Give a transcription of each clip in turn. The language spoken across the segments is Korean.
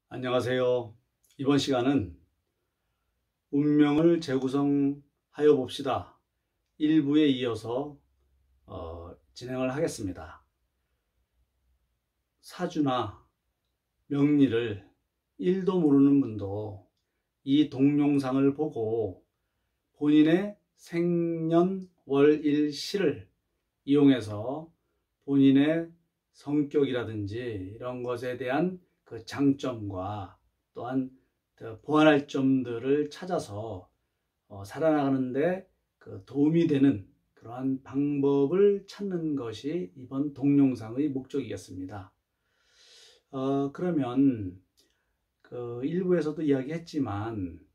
안녕하세요. 이번 시간은 운명을 재구성하여 봅시다. 1부에 이어서 진행을 하겠습니다. 사주나 명리를 1도 모르는 분도 이 동영상을 보고 본인의 생년월일시를 이용해서 본인의 성격이라든지 이런 것에 대한 그 장점과 또한 보완할 점들을 찾아서 살아나가는데 그 도움이 되는 그러한 방법을 찾는 것이 이번 동영상의 목적이겠습니다. 그러면 그 일부에서도 이야기했지만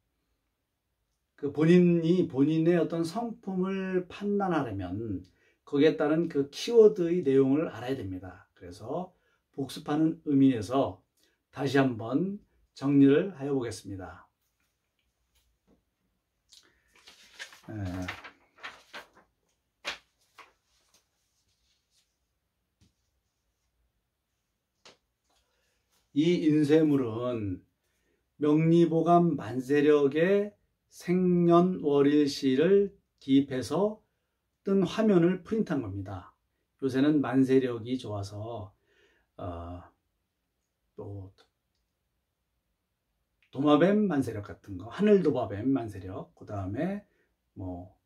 그 본인의 어떤 성품을 판단하려면 거기에 따른 그 키워드의 내용을 알아야 됩니다. 그래서 복습하는 의미에서 다시 한번 정리를 하여 보겠습니다. 이 인쇄물은 명리보감 만세력의 생년월일시를 기입해서 뜬 화면을 프린트한 겁니다. 요새는 만세력이 좋아서 또 도마뱀 만세력 같은 거, 하늘도마뱀 만세력, 그 다음에 뭐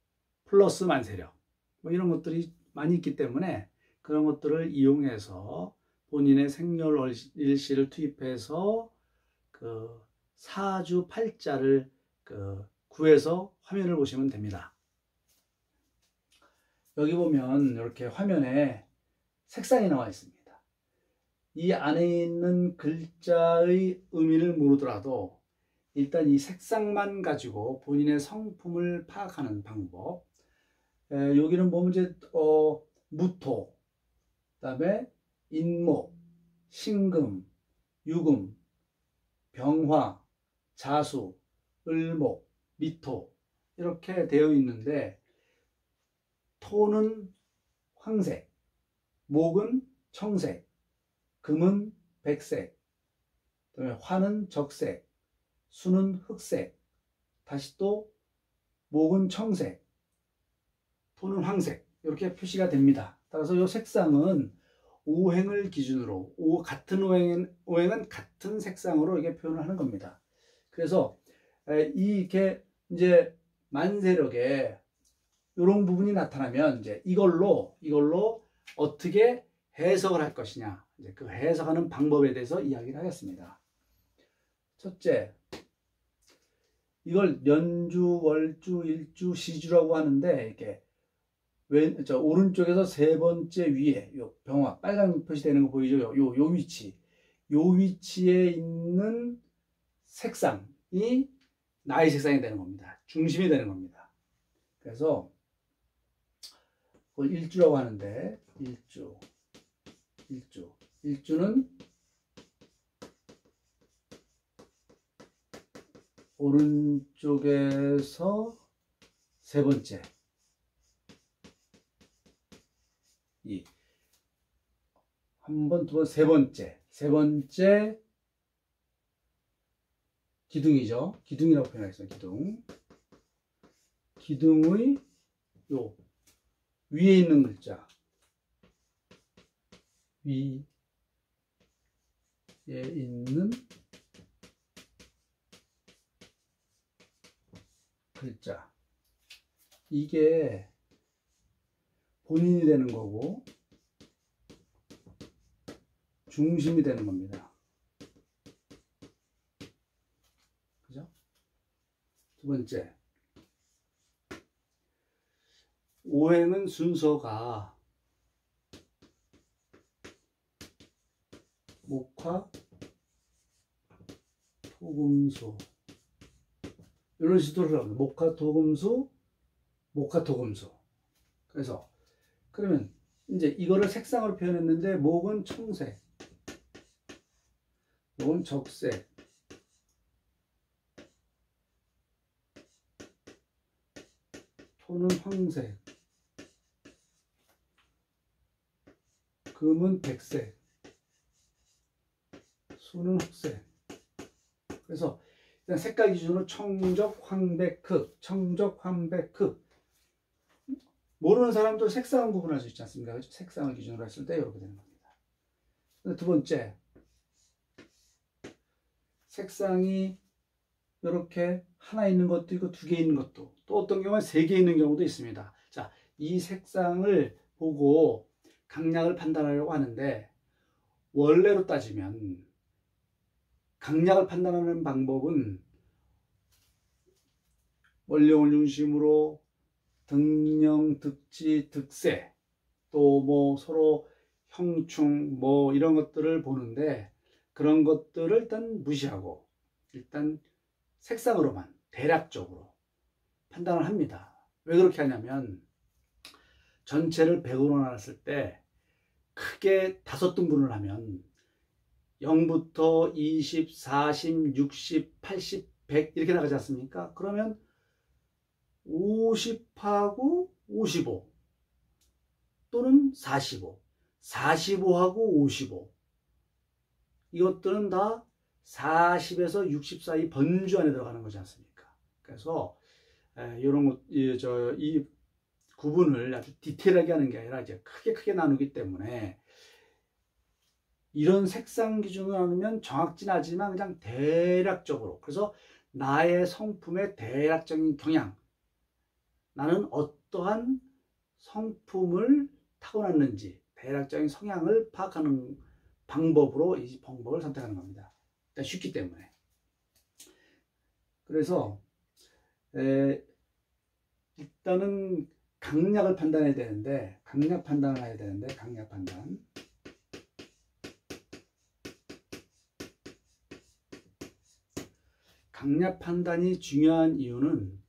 플러스 만세력, 뭐 이런 것들이 많이 있기 때문에 그런 것들을 이용해서 본인의 생년월일시를 투입해서 그 사주 팔자를 구해서 화면을 보시면 됩니다. 여기 보면 이렇게 화면에 색상이 나와 있습니다. 이 안에 있는 글자의 의미를 모르더라도 일단 이 색상만 가지고 본인의 성품을 파악하는 방법. 여기는 보면 이제 무토, 그다음에 인목, 신금, 유금, 병화, 자수, 을목, 미토 이렇게 되어 있는데, 토는 황색, 목은 청색, 금은 백색, 그다음에 화는 적색, 수는 흑색, 다시 또 목은 청색, 토는 황색 이렇게 표시가 됩니다. 따라서 이 색상은 오행을 기준으로 같은 오행은 같은 색상으로 이게 표현을 하는 겁니다. 그래서 이렇게 이제 만세력에 이런 부분이 나타나면 이제 이걸로 어떻게 해석을 할 것이냐, 이제 그 해석하는 방법에 대해서 이야기를 하겠습니다. 첫째, 이걸 년주, 월주, 일주, 시주라고 하는데, 이렇게 오른쪽에서 세 번째 위에 요 병화 빨간 표시되는 거 보이죠? 요 위치에 있는 색상이 나의 색상이 되는 겁니다. 중심이 되는 겁니다. 그래서 그걸 일주라고 하는데, 일주는 오른쪽에서 세 번째, 한 번, 두 번, 세 번째 기둥이죠. 기둥이라고 표현하겠습니다. 기둥의 요 위에 있는 글자, 위에 있는 글자, 이게 본인이 되는 거고 중심이 되는 겁니다. 그죠? 두 번째, 오행은 순서가 목화, 토금수 이런 식으로 합니다. 목화, 토금수. 그래서 그러면 이제 이거를 색상으로 표현했는데, 목은 청색, 목은 적색, 토는 황색, 금은 백색, 수는 흑색, 그래서 일단 색깔 기준으로 청적, 황백, 흑, 청적, 황백, 흑. 모르는 사람도 색상은 구분할 수 있지 않습니까? 그렇죠? 색상을 기준으로 했을 때 이렇게 되는 겁니다. 두 번째, 색상이 이렇게 하나 있는 것도 있고 두 개 있는 것도, 또 어떤 경우는 세 개 있는 경우도 있습니다. 자, 이 색상을 보고 강약을 판단하려고 하는데, 원래로 따지면 강약을 판단하는 방법은 원령을 중심으로 등령, 득지, 득세, 또 뭐 서로 형충 뭐 이런 것들을 보는데, 그런 것들을 일단 무시하고 일단 색상으로만 대략적으로 판단을 합니다. 왜 그렇게 하냐면 전체를 100으로 나눴을 때 크게 5등분을 하면 0부터 20, 40, 60, 80, 100 이렇게 나가지 않습니까? 그러면 50하고 55 또는 45, 45하고 55 이것들은 다 40에서 60 사이 번주 안에 들어가는 거지 않습니까? 그래서 이런 것, 이 구분을 아주 디테일하게 하는 게 아니라 이제 크게 나누기 때문에 이런 색상 기준으로 나누면 정확진 않지만 그냥 대략적으로, 그래서 나의 성품의 대략적인 경향, 나는 어떠한 성품을 타고났는지 대략적인 성향을 파악하는 방법으로 이 방법을 선택하는 겁니다. 일단 쉽기 때문에. 그래서 일단은 강약을 판단해야 되는데, 강약 판단을 해야 되는데, 강약 판단. 강약 판단이 중요한 이유는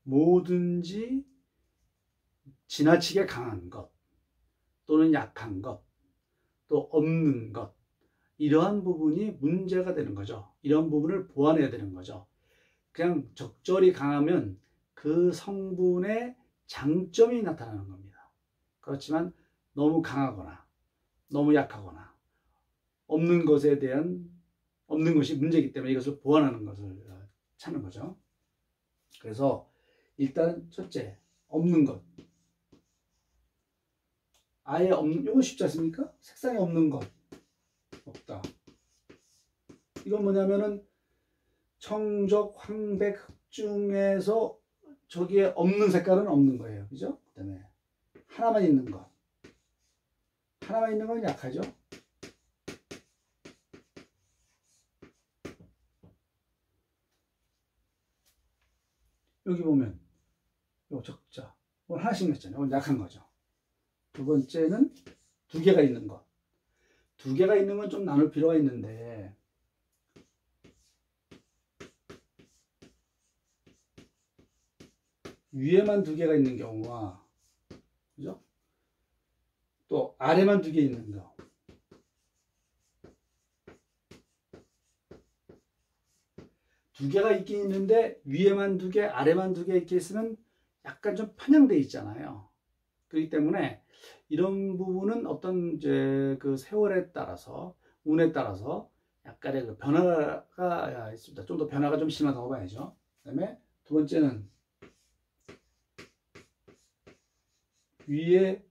뭐든지 지나치게 강한 것 또는 약한 것 또 없는 것, 이러한 부분이 문제가 되는 거죠. 이런 부분을 보완해야 되는 거죠. 그냥 적절히 강하면 그 성분의 장점이 나타나는 겁니다. 그렇지만 너무 강하거나 너무 약하거나 없는 것에 대한 없는 것이 문제이기 때문에 이것을 보완하는 것을 찾는 거죠. 그래서 일단 첫째, 없는 것. 아예 없는, 이건 쉽지 않습니까? 색상이 없는 것. 없다. 이건 뭐냐면은 청적, 황백, 흑 중에서 저기에 없는 색깔은 없는 거예요. 그죠? 그 다음에 하나만 있는 것. 하나만 있는 건 약하죠? 여기 보면 요 적자. 이건 하나씩 냈잖아요. 이건 약한 거죠. 두 번째는 두 개가 있는 것. 두 개가 있는 건 좀 나눌 필요가 있는데, 위에만 두 개가 있는 경우와, 그죠? 또 아래만 두 개 있는 거. 두 개가 있긴 있는데 위에만 두 개, 아래만 두 개 이렇게 있으면 약간 좀 편향돼 있잖아요. 그렇기 때문에 이런 부분은 어떤 이제 그 세월에 따라서, 운에 따라서 약간의 그 변화가 있습니다. 좀 더 변화가 좀 심하다고 봐야죠. 그다음에 두 번째는 위에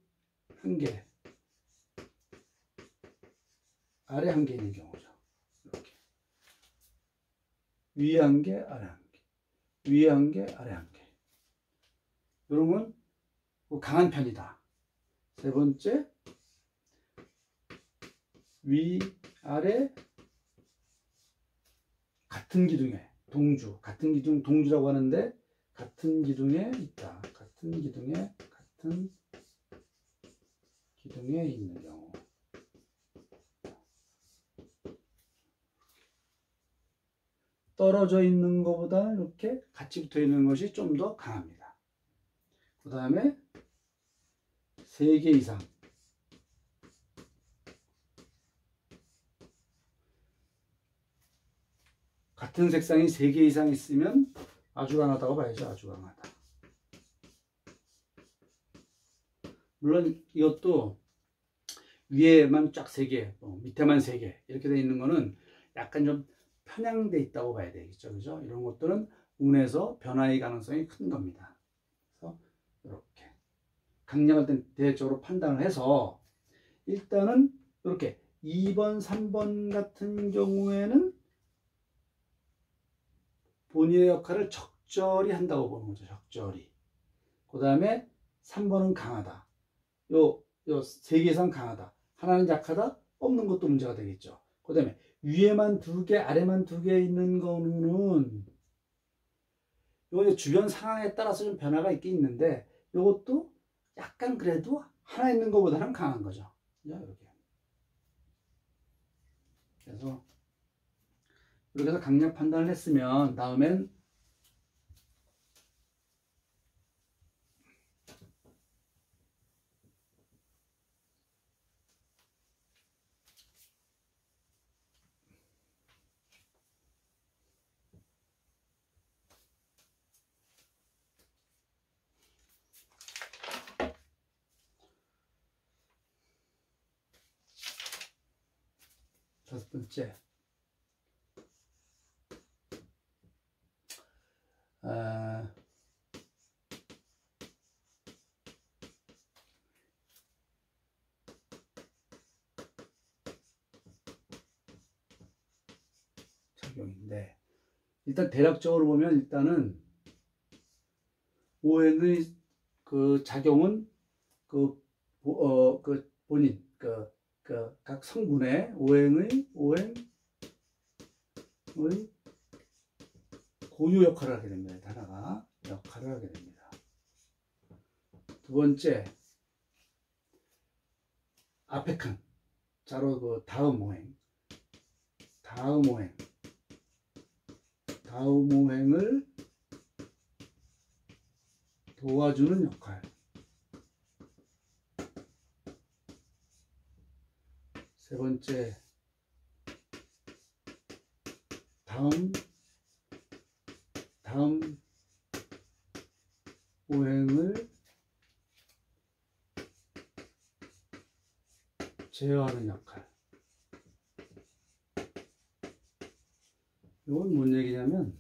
한 개, 아래 한 개 있는 경우죠. 이렇게 위에 한 개, 아래 한 개, 위에 한 개, 아래 한 개. 이런 건 강한 편이다. 세 번째, 위, 아래 같은 기둥에, 동주, 같은 기둥, 동주라고 하는데 같은 기둥에 있다. 같은 기둥에 있는 경우. 떨어져 있는 것보다 이렇게 같이 붙어 있는 것이 좀 더 강합니다. 그 다음에 3개 이상. 같은 색상이 3개 이상 있으면 아주 강하다고 봐야죠. 아주 강하다. 물론 이것도 위에만 쫙 3개, 밑에만 3개 이렇게 되어 있는 거는 약간 좀 편향돼 있다고 봐야 되겠죠. 그죠? 이런 것들은 운에서 변화의 가능성이 큰 겁니다. 그래서 이렇게 강약을 대략적으로 판단을 해서 일단은 이렇게 2번, 3번 같은 경우에는 본인의 역할을 적절히 한다고 보는 거죠. 적절히. 그 다음에 3번은 강하다. 요 3개 이상 강하다. 하나는 약하다. 없는 것도 문제가 되겠죠. 그 다음에 위에만 2개, 아래만 2개 있는 거는 요 주변 상황에 따라서 좀 변화가 있긴 있는데 요것도 약간 그래도 하나 있는 것보다는 강한 거죠. 이렇게. 그래서 이렇게 해서 강약 판단을 했으면 다음엔 다섯 번째 작용인데 일단 대략적으로 보면 일단은 오행의 그 작용은 그 본인 각 성분의 오행의 고유 역할을 하게 됩니다. 하나가 역할을 하게 됩니다. 두 번째 앞에 칸 자로 그 다음 오행을 도와주는 역할. 세 번째 다음 오행을 제어하는 역할. 이건 뭔 얘기냐면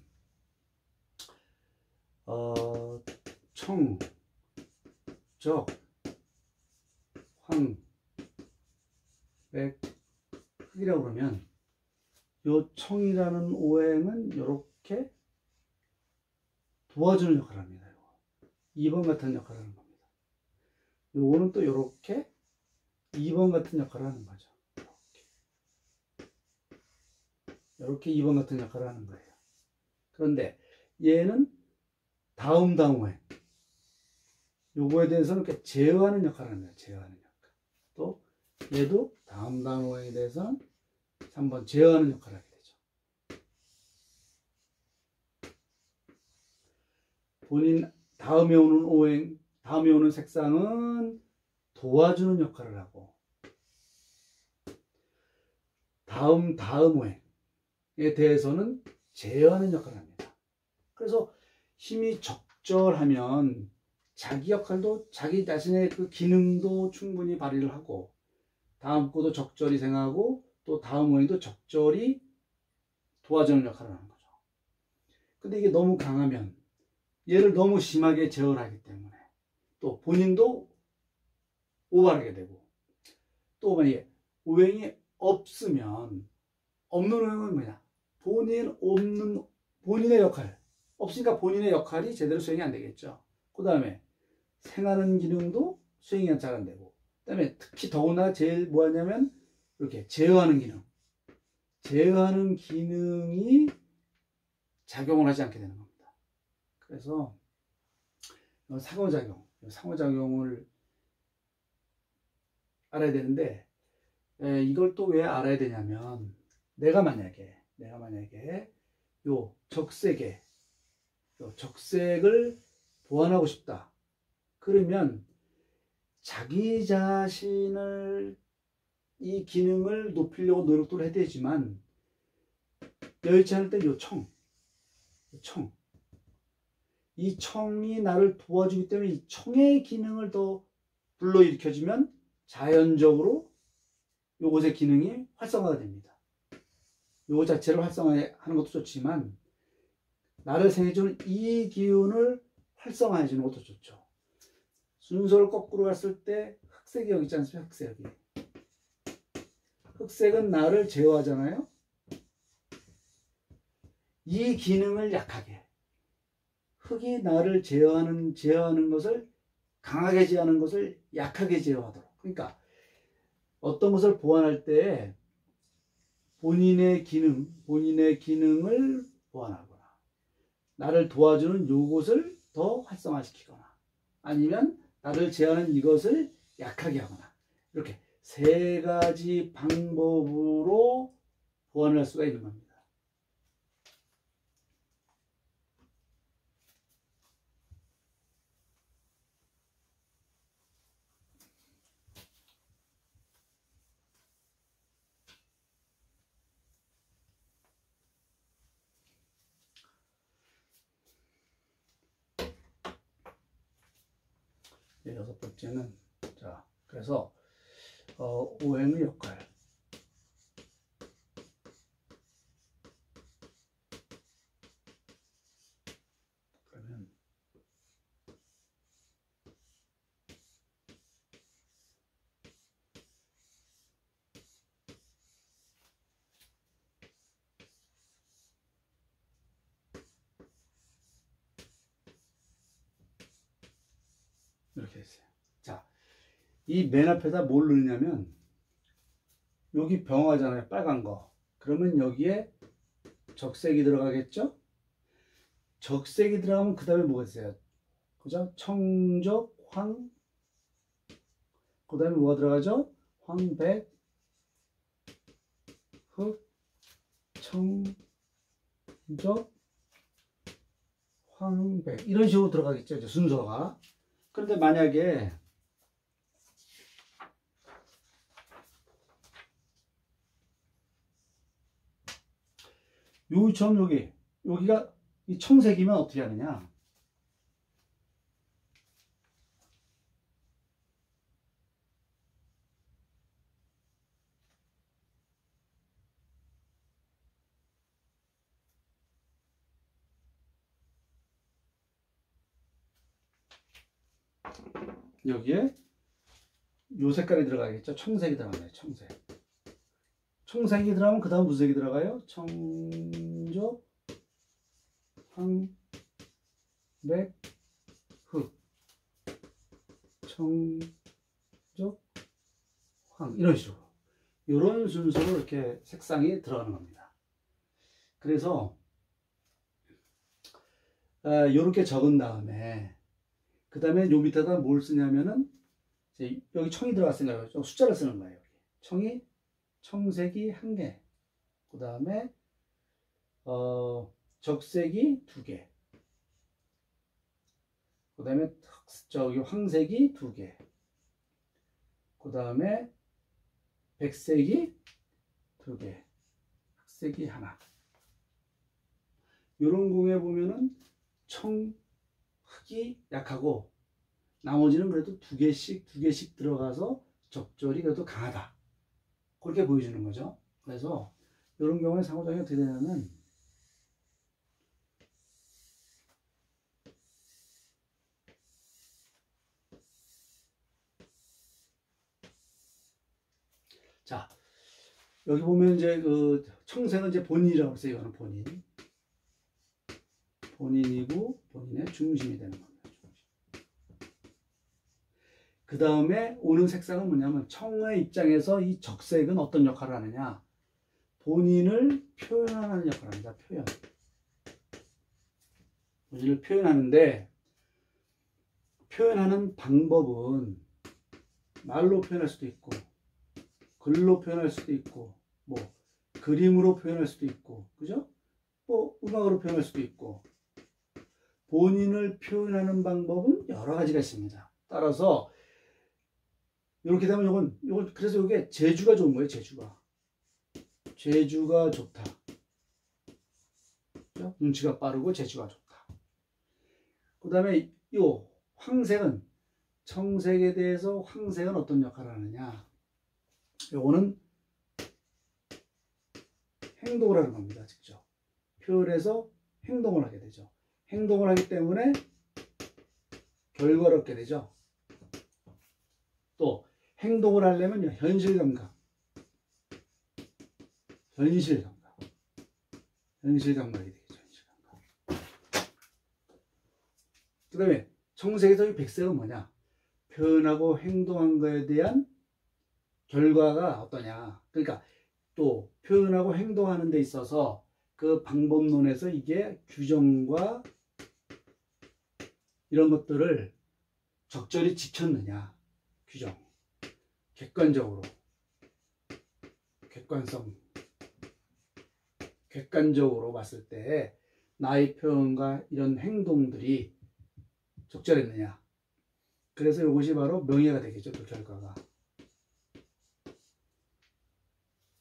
청, 적, 황, 백, 흑이라고 그러면 요 청이라는 오행은 이렇게 도와주는 역할을 합니다. 2번 같은 역할을 하는 겁니다. 요거는 또 이렇게 2번 같은 역할을 하는 거죠. 이렇게 2번 같은 역할을 하는 거예요. 그런데 얘는 다음 오행 요거에 대해서는 이렇게 제어하는 역할을 합니다. 제어하는 역할. 또 얘도 다음 오행에 대해서는 3번 제어하는 역할을 하게 되죠. 본인 다음에 오는 색상은 도와주는 역할을 하고 다음 오행에 대해서는 제어하는 역할을 합니다. 그래서 힘이 적절하면 자기 역할도 자기 자신의 그 기능도 충분히 발휘를 하고 다음 거도 적절히 생각하고 또 다음 오행도 적절히 도와주는 역할을 하는 거죠. 근데 이게 너무 강하면 얘를 너무 심하게 제어를 하기 때문에 또 본인도 오버하게 되고 또 만약에 오행이 없으면 없는 오행은 뭐냐? 본인의 역할 없으니까 본인의 역할이 제대로 수행이 안 되겠죠. 그 다음에 생하는 기능도 수행이 잘 안 되고 그 다음에 특히 더구나 제일 뭐하냐면 이렇게 제어하는 기능이 작용을 하지 않게 되는 겁니다. 그래서 상호작용을 알아야 되는데 이걸 또 왜 알아야 되냐면 내가 만약에 요 적색을 보완하고 싶다. 그러면 자기 자신을 이 기능을 높이려고 노력도 해야 되지만 여의치 않을 때 요 이 청이 나를 도와주기 때문에 이 청의 기능을 더 불러일으켜주면 자연적으로 요것의 기능이 활성화가 됩니다. 요 자체를 활성화하는 것도 좋지만 나를 생겨주는 이 기운을 활성화해 주는 것도 좋죠. 순서를 거꾸로 갔을 때 흑색이 여기 있지 않습니까? 흑색이. 흑색은 나를 제어하잖아요. 이 기능을 약하게, 흑이 나를 제어하는 것을 강하게 제어하는 것을 약하게 제어하도록. 그러니까 어떤 것을 보완할 때 본인의 기능을 보완하거나 나를 도와주는 요것을 더 활성화시키거나 아니면 나를 제어하는 이것을 약하게 하거나 이렇게 세 가지 방법으로 보완을 할 수가 있는 겁니다. 여섯 번째는 자 그래서 오행의 역할. 그러면 이렇게 했어요. 자, 이 맨 앞에다 뭘 넣느냐면 여기 병화잖아요. 빨간 거. 그러면 여기에 적색이 들어가겠죠? 적색이 들어가면 그 다음에 뭐가 있어요? 그죠? 청적, 황. 그 다음에 뭐가 들어가죠? 황백, 흑, 청적, 황백. 이런 식으로 들어가겠죠. 이제 순서가. 그런데 만약에 요처럼 여기가 이 청색이면 어떻게 하느냐? 여기에 요 색깔이 들어가겠죠. 청색이 들어가네요. 청색이 들어가면 그 다음 무슨 색이 들어가요? 청적, 황백, 흑, 청적, 황 이런 식으로 이런 순서로 이렇게 색상이 들어가는 겁니다. 그래서 이렇게 적은 다음에 그 다음에 요 밑에다 뭘 쓰냐면은 여기 청이 들어갔으니까 숫자를 쓰는 거예요. 청색이 1개, 그 다음에 적색이 2개, 그 다음에 황색이 2개, 그 다음에 백색이 2개, 흑색이 1. 이런 공에 보면은 흑이 약하고 나머지는 그래도 2개씩 들어가서 적절히 그래도 강하다. 그렇게 보여주는 거죠. 그래서 이런 경우에 상호작용이 어떻게 되냐면 자 여기 보면 이제 그 청색은 이제 본인이라고 했어요. 이거는 본인이고 본인의 중심이 되는 겁니다. 그 다음에 오는 색상은 뭐냐면 청의 입장에서 이 적색은 어떤 역할을 하느냐, 본인을 표현하는 역할을 합니다. 본인을 표현하는데 표현하는 방법은 말로 표현할 수도 있고 글로 표현할 수도 있고 뭐 그림으로 표현할 수도 있고 그죠? 뭐 음악으로 표현할 수도 있고 본인을 표현하는 방법은 여러 가지가 있습니다. 따라서 이렇게 되면 요건 그래서 이게 재주가 좋은 거예요. 재주가 좋다. 그죠? 눈치가 빠르고 재주가 좋다. 그 다음에 요 황색은 청색에 대해서 황색은 어떤 역할을 하느냐? 요거는 행동을 하는 겁니다. 직접 표현해서 행동을 하게 되죠. 행동을 하기 때문에 결과를 얻게 되죠. 또 행동을 하려면 현실 감각, 현실 감각이 되겠죠. 현실 감각. 그 다음에 청색에서 이 백색은 뭐냐? 표현하고 행동한 거에 대한 결과가 어떠냐? 그러니까 또 표현하고 행동하는 데 있어서 그 방법론에서 이게 규정과 이런 것들을 적절히 지켰느냐? 규정, 객관적으로, 객관적으로 봤을 때 나의 표현과 이런 행동들이 적절했느냐? 그래서 이것이 바로 명예가 되겠죠. 그 결과가.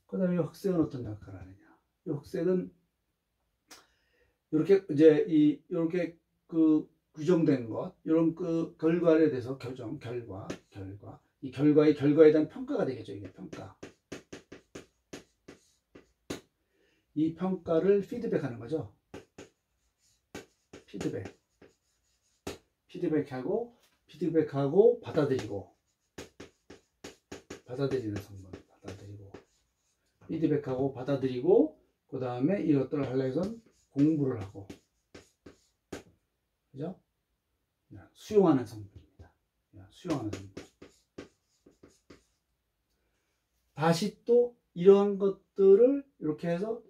그 다음에 흑색은 어떤 역할을 하느냐? 이 흑색은 이렇게 이제 이렇게 그 규정된 것, 이런 그 결과에 대해서 결과. 이 결과에 대한 평가가 되겠죠. 이게 평가. 이 평가를 피드백하는 거죠. 피드백하고 받아들이는 성분, 피드백하고 받아들이고 그 다음에 이것들을 하려고 해서 공부를 하고, 그죠? 수용하는 성분입니다. 수용하는 성분. 다시 또 이러한 것들을 이렇게 해서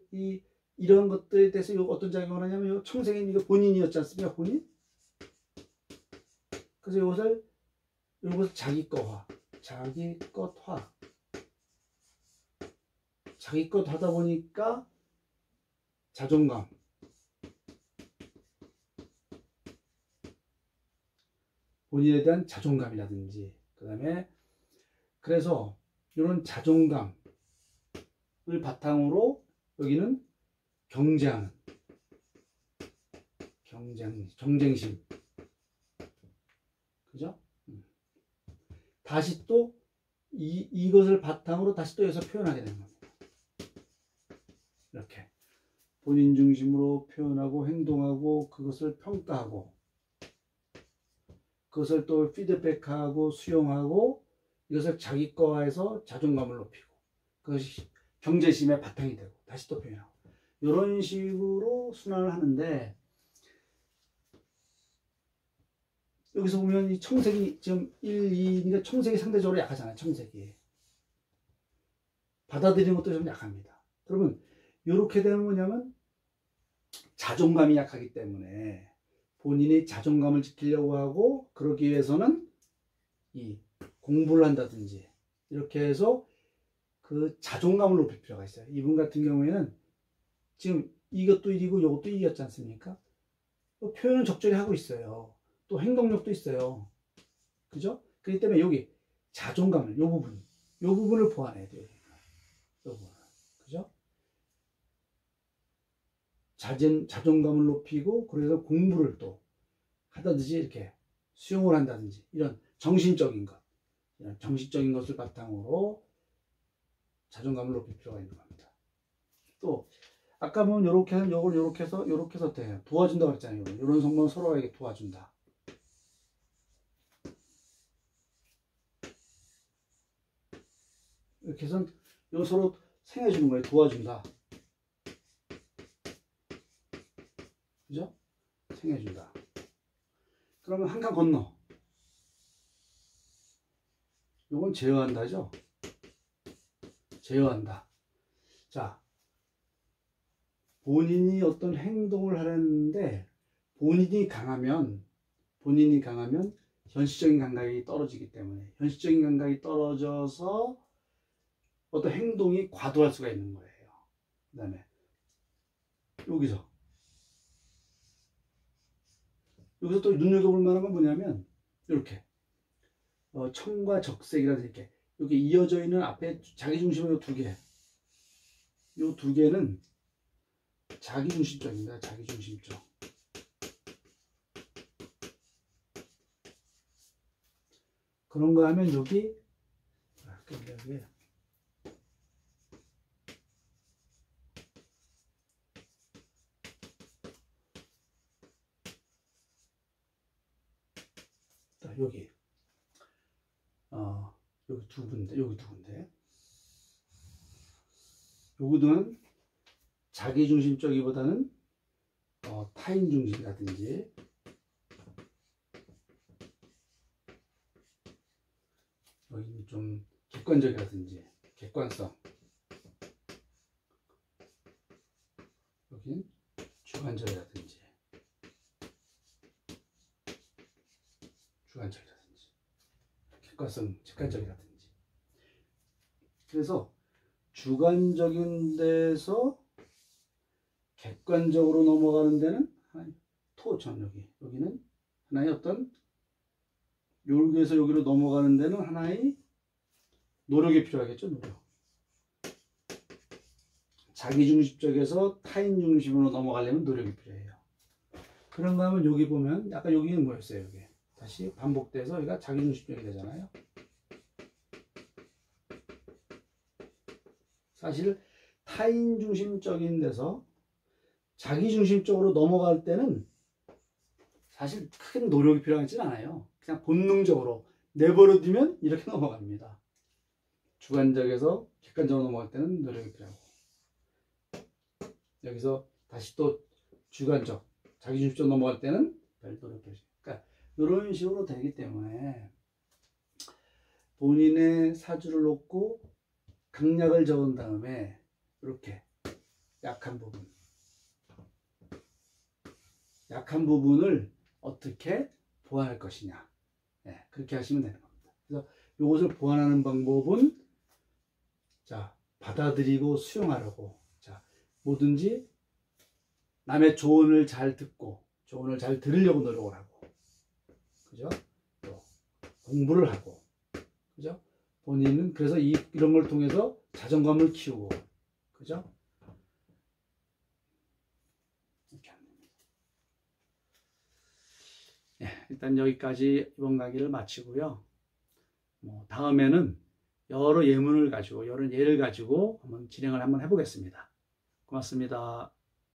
이러한 것들에 대해서 어떤 작용을 하냐면 청색인 이거 본인이었지 않습니까? 본인? 그래서 이것을 자기 것화. 자기 것 하다 보니까 자존감. 본인에 대한 자존감이라든지, 그 다음에 그래서 이런 자존감을 바탕으로 여기는 경쟁심. 그죠? 다시 또 이것을 바탕으로 다시 또 여기서 표현하게 되는 겁니다. 이렇게 본인 중심으로 표현하고 행동하고 그것을 평가하고 그것을 또 피드백하고 수용하고 이것을 자기 거화해서 자존감을 높이고 그것이 경제심의 바탕이 되고 다시 또 표현하고 이런 식으로 순환을 하는데, 여기서 보면 이 청색이 지금 1, 2인데 청색이 상대적으로 약하잖아요. 청색이 받아들이는 것도 좀 약합니다. 그러면 이렇게 되면 뭐냐면 자존감이 약하기 때문에 본인이 자존감을 지키려고 하고 그러기 위해서는 이 공부를 한다든지 이렇게 해서 그 자존감을 높일 필요가 있어요. 이분 같은 경우에는 지금 이것도 1이고 이것도 2였지 않습니까? 또 표현은 적절히 하고 있어요. 또 행동력도 있어요. 그죠? 그렇기 때문에 여기 자존감을, 요 부분을 보완해야 돼요. 요 부분을. 그죠? 자존감을 높이고, 그래서 공부를 또 하다든지, 이렇게 수용을 한다든지, 이런 정신적인 것을 바탕으로 자존감을 높일 필요가 있는 겁니다. 또, 아까 보면 요렇게 해서, 요렇게 해서 돼요. 도와준다고 그랬잖아요. 이런 성분은 서로에게 도와준다. 이렇게 해서 서로 생해주는 거예요. 도와준다. 그죠? 생해준다. 그러면 한 칸 건너. 요건 제어한다죠? 제어한다. 자, 본인이 어떤 행동을 하려는데 본인이 강하면 현실적인 감각이 떨어지기 때문에 현실적인 감각이 떨어져서 어떤 행동이 과도할 수가 있는 거예요. 그 다음에 여기서 또 눈여겨볼 만한 건 뭐냐면 이렇게 청과 적색이라든지 이렇게 여기 이어져 있는 앞에 자기중심의 이 두 개는 자기중심적입니다. 자기중심적. 그런가 하면 여기 여기 여기 두 군데, 여기 두 군데. 요거는 자기중심적이보다는 타인중심이라든지 여기는 좀 객관적이라든지 객관성, 여긴 주관적이라든지 객관성, 직관적이라든지. 그래서 주관적인 데서 객관적으로 넘어가는 데는 하나의 토전, 여기는 하나의 어떤, 여기에서 여기로 넘어가는 데는 하나의 노력이 필요하겠죠. 노력. 자기중심적에서 타인중심으로 넘어가려면 노력이 필요해요. 그런가 하면 여기 보면 약간 여기는 뭐였어요? 여기 다시 반복돼서 여기가 자기중심적이 되잖아요. 사실 타인중심적인 데서 자기중심적으로 넘어갈 때는 사실 큰 노력이 필요하지는 않아요. 그냥 본능적으로 내버려두면 이렇게 넘어갑니다. 주관적에서 객관적으로 넘어갈 때는 노력이 필요하고, 여기서 다시 또 주관적, 자기중심적으로 넘어갈 때는 별 노력이 필요해요. 그러니까 이런 식으로 되기 때문에 본인의 사주를 놓고 강약을 적은 다음에 이렇게 약한 부분을 어떻게 보완할 것이냐, 그렇게 하시면 되는 겁니다. 그래서 이것을 보완하는 방법은, 자, 받아들이고 수용하려고, 자, 뭐든지 남의 조언을 잘 듣고 조언을 잘 들으려고 노력을 하고, 그죠? 또 공부를 하고, 그죠? 본인은 그래서 이런 걸 통해서 자존감을 키우고, 그죠? 이렇게 합니다. 일단 여기까지 이번 강의를 마치고요. 다음에는 여러 예문을 가지고, 여러 예를 가지고 한번 진행을 한번 해보겠습니다. 고맙습니다.